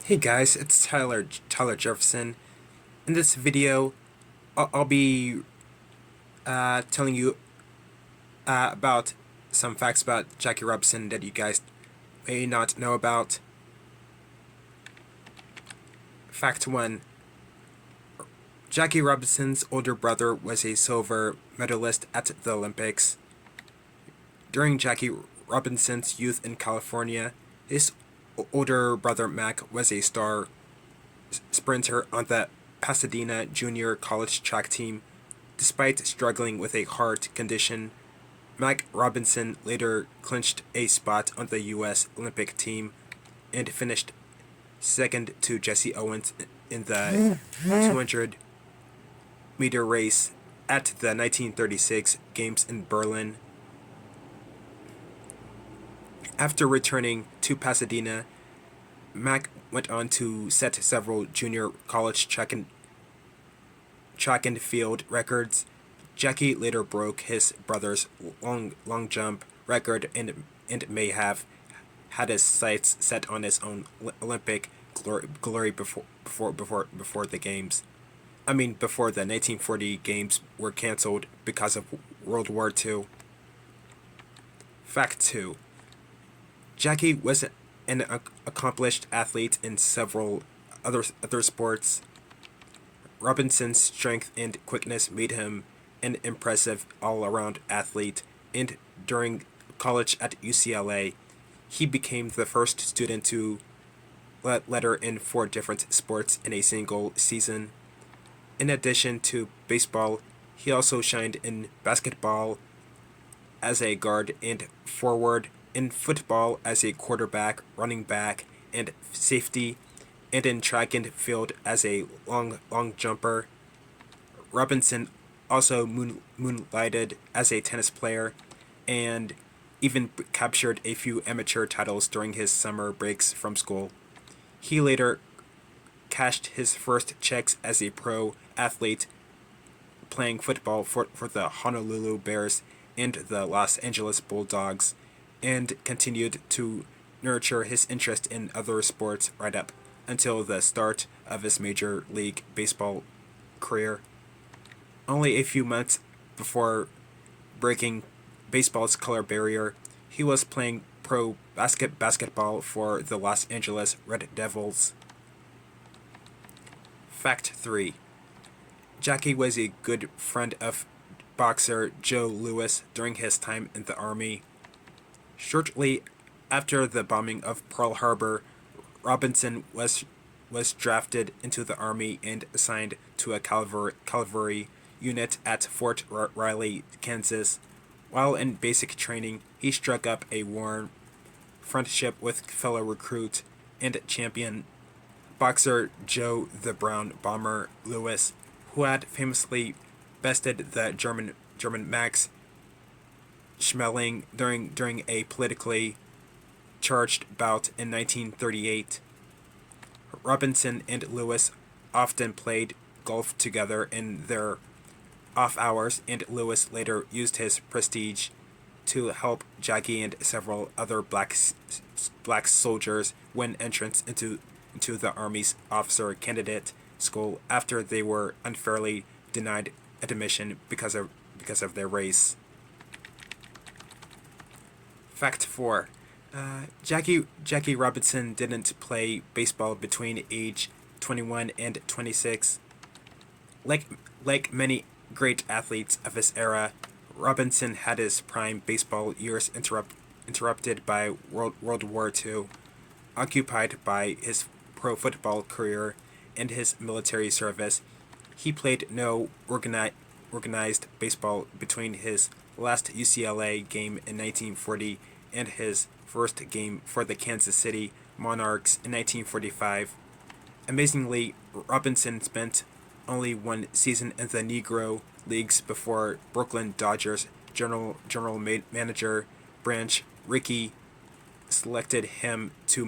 Hey guys, it's Tyler Jefferson. In this video, I'll be telling you about some facts about Jackie Robinson that you guys may not know about. Fact 1. Jackie Robinson's older brother was a silver medalist at the Olympics. During Jackie Robinson's youth in California, his older brother Mac was a star sprinter on the Pasadena Junior College track team. Despite struggling with a heart condition, Mac Robinson later clinched a spot on the U.S. Olympic team and finished second to Jesse Owens in the 200-meter race at the 1936 Games in Berlin. After returning to Pasadena, Mac went on to set several junior college track and field records. Jackie later broke his brother's long jump record and may have had his sights set on his own Olympic glory before the games. Before the 1940 games were canceled because of World War II. Fact 2. Jackie was an accomplished athlete in several other sports. Robinson's strength and quickness made him an impressive all-around athlete, and during college at UCLA, he became the first student to letter in 4 different sports in a single season. In addition to baseball, he also shined in basketball as a guard and forward, in football as a quarterback, running back, and safety, and in track and field as a long jumper. Robinson also moonlighted as a tennis player and even captured a few amateur titles during his summer breaks from school. He later cashed his first checks as a pro athlete, playing football for the Honolulu Bears and the Los Angeles Bulldogs, and continued to nurture his interest in other sports right up until the start of his Major League Baseball career. Only a few months before breaking baseball's color barrier, he was playing pro basketball for the Los Angeles Red Devils. Fact 3. Jackie was a good friend of boxer Joe Louis during his time in the Army. Shortly after the bombing of Pearl Harbor, Robinson was drafted into the Army and assigned to a cavalry unit at Fort Riley, Kansas. While in basic training, he struck up a warm friendship with fellow recruit and champion boxer Joe the Brown Bomber Louis, who had famously bested the German Max Schmeling during a politically charged bout in 1938. Robinson and Louis often played golf together in their off hours, and Louis later used his prestige to help Jackie and several other black soldiers win entrance into the Army's officer candidate school after they were unfairly denied admission because of their race. Fact 4. Jackie Robinson didn't play baseball between age 21 and 26. Like many great athletes of his era, Robinson had his prime baseball years interrupted by World War II, occupied by his pro football career and his military service. He played no organized baseball between his last UCLA game in 1940 and his first game for the Kansas City Monarchs in 1945. Amazingly, Robinson spent only one season in the Negro Leagues before Brooklyn Dodgers general manager Branch Rickey selected him to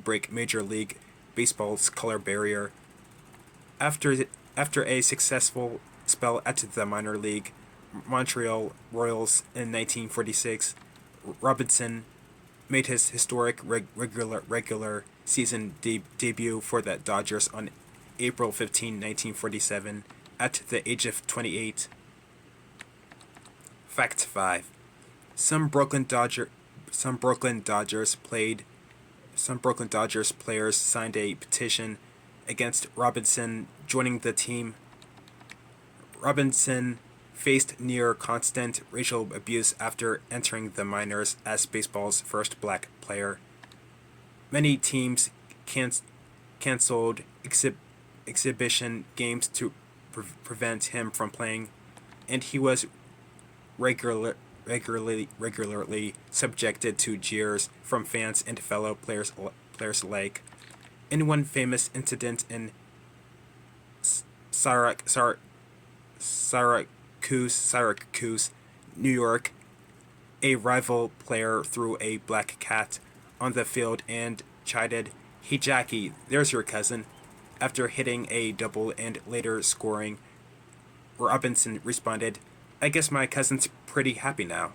break Major League Baseball's color barrier. After a successful spell at the minor league Montreal Royals in 1946, Robinson made his historic regular season debut for the Dodgers on April 15, 1947, at the age of 28. Fact 5. Some Brooklyn Dodger some Brooklyn Dodgers played some Brooklyn Dodgers players signed a petition against Robinson joining the team. Robinson faced near constant racial abuse after entering the minors as baseball's first black player. Many teams canceled exhibition games to prevent him from playing, and he was regularly subjected to jeers from fans and fellow players alike. In one famous incident in Syracuse, New York, a rival player threw a black cat on the field and chided, "Hey Jackie, there's your cousin." After hitting a double and later scoring, Robinson responded, "I guess my cousin's pretty happy now."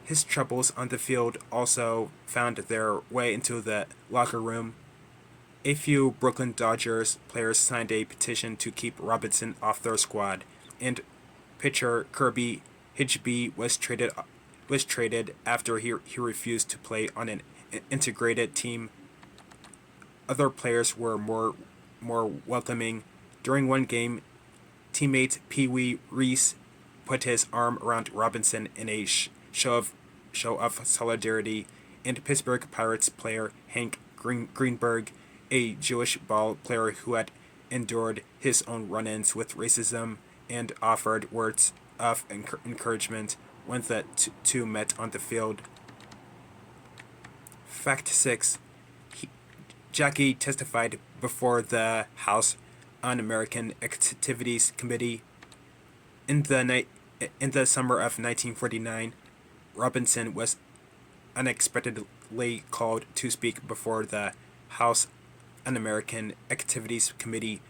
His troubles on the field also found their way into the locker room. A few Brooklyn Dodgers players signed a petition to keep Robinson off their squad, and pitcher Kirby Higby was traded after he refused to play on an integrated team. Other players were more welcoming. During one game, teammate Pee Wee Reese put his arm around Robinson in a show of solidarity, and Pittsburgh Pirates player Hank Greenberg, a Jewish ball player who had endured his own run-ins with racism, and offered words of encouragement when the two met on the field. Fact 6. Jackie testified before the House Un-American Activities Committee. In the summer of 1949, Robinson was unexpectedly called to speak before the House Un-American Activities Committee,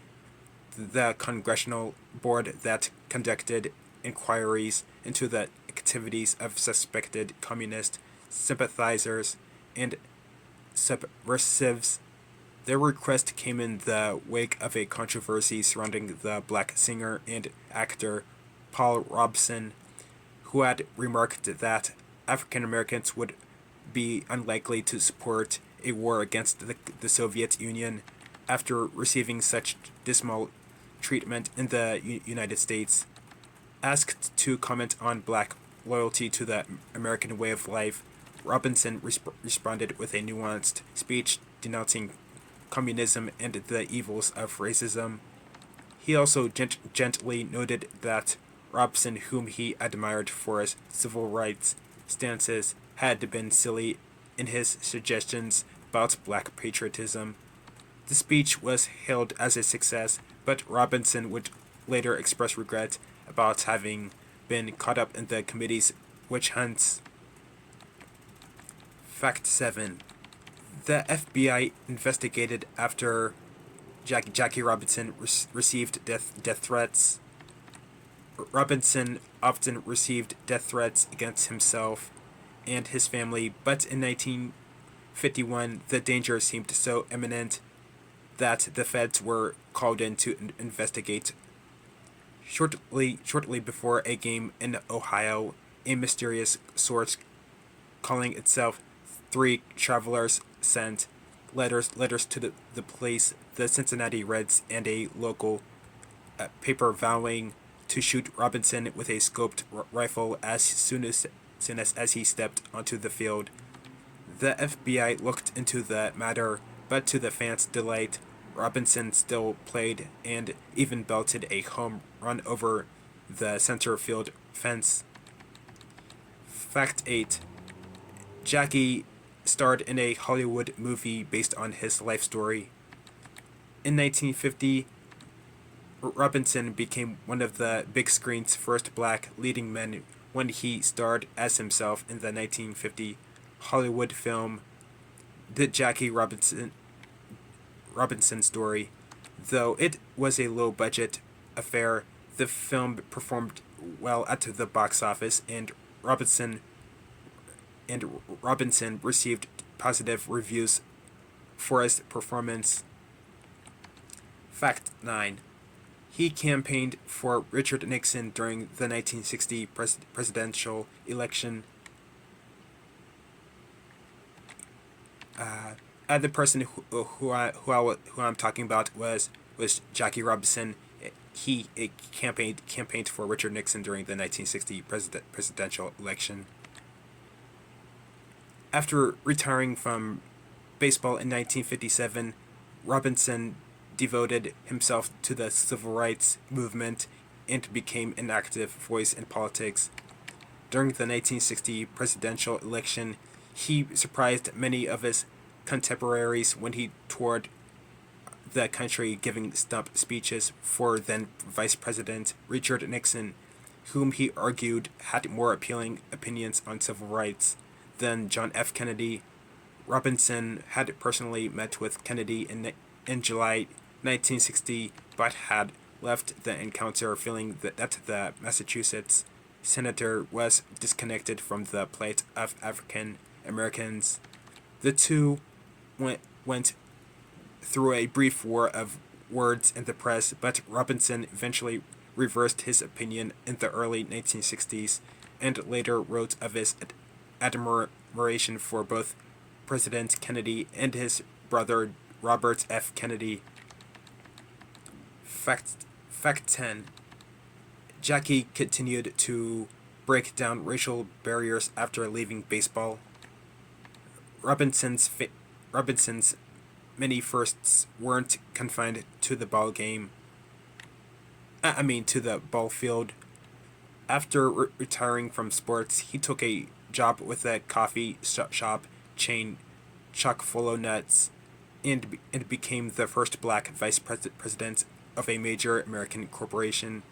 the congressional board that conducted inquiries into the activities of suspected communist sympathizers and subversives. Their request came in the wake of a controversy surrounding the black singer and actor Paul Robeson, who had remarked that African Americans would be unlikely to support a war against the Soviet Union after receiving such dismal treatment in the United States. Asked to comment on black loyalty to the American way of life, Robinson responded with a nuanced speech denouncing communism and the evils of racism. He also gently noted that Robinson, whom he admired for his civil rights stances, had been silly in his suggestions about black patriotism. The speech was hailed as a success, but Robinson would later express regret about having been caught up in the committee's witch hunts. Fact 7. The FBI investigated after Jackie Robinson received death threats. Robinson often received death threats against himself and his family, but in 1951 the danger seemed so imminent that the feds were called in to investigate. Shortly before a game in Ohio, a mysterious source calling itself Three Travelers sent letters to the police, the Cincinnati Reds, and a local paper vowing to shoot Robinson with a scoped rifle as soon as he stepped onto the field. The FBI looked into the matter, but to the fans' delight, Robinson still played and even belted a home run over the center field fence. Fact 8. Jackie starred in a Hollywood movie based on his life story. In 1950, Robinson became one of the big screen's first black leading men when he starred as himself in the 1950 Hollywood film The Jackie Robinson Story. Though it was a low-budget affair, the film performed well at the box office, and and Robinson received positive reviews for his performance. Fact 9. He campaigned for Richard Nixon during the 1960 presidential election. The person who I'm talking about was Jackie Robinson. He campaigned for Richard Nixon during the 1960 presidential election. After retiring from baseball in 1957, Robinson devoted himself to the civil rights movement and became an active voice in politics. During the 1960 presidential election, he surprised many of his contemporaries when he toured the country giving stump speeches for then Vice President Richard Nixon, whom he argued had more appealing opinions on civil rights than John F. Kennedy. Robinson had personally met with Kennedy in July 1960, but had left the encounter feeling that the Massachusetts senator was disconnected from the plight of African Americans. The two went through a brief war of words in the press, but Robinson eventually reversed his opinion in the early 1960s and later wrote of his admiration for both President Kennedy and his brother Robert F. Kennedy. Fact 10. Jackie continued to break down racial barriers after leaving baseball. Robinson's many firsts weren't confined to the ball game. To the ball field. After retiring from sports, he took a job with a coffee shop chain, Chock-full Nuts, and became the first black vice president of a major American corporation.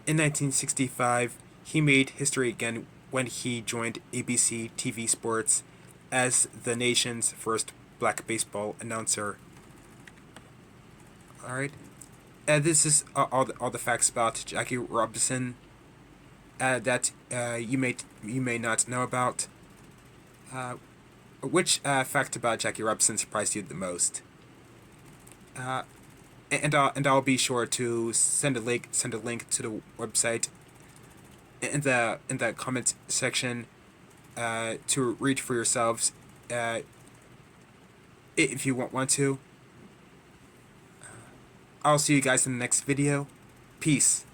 In 1965, he made history again when he joined ABC TV Sports as the nation's first black baseball announcer. Alright. This is all the facts about Jackie Robinson that you may not know about. Which fact about Jackie Robinson surprised you the most? And I'll be sure to send a link to the website in the comment section to read for yourselves if you want to. I'll see you guys in the next video. Peace.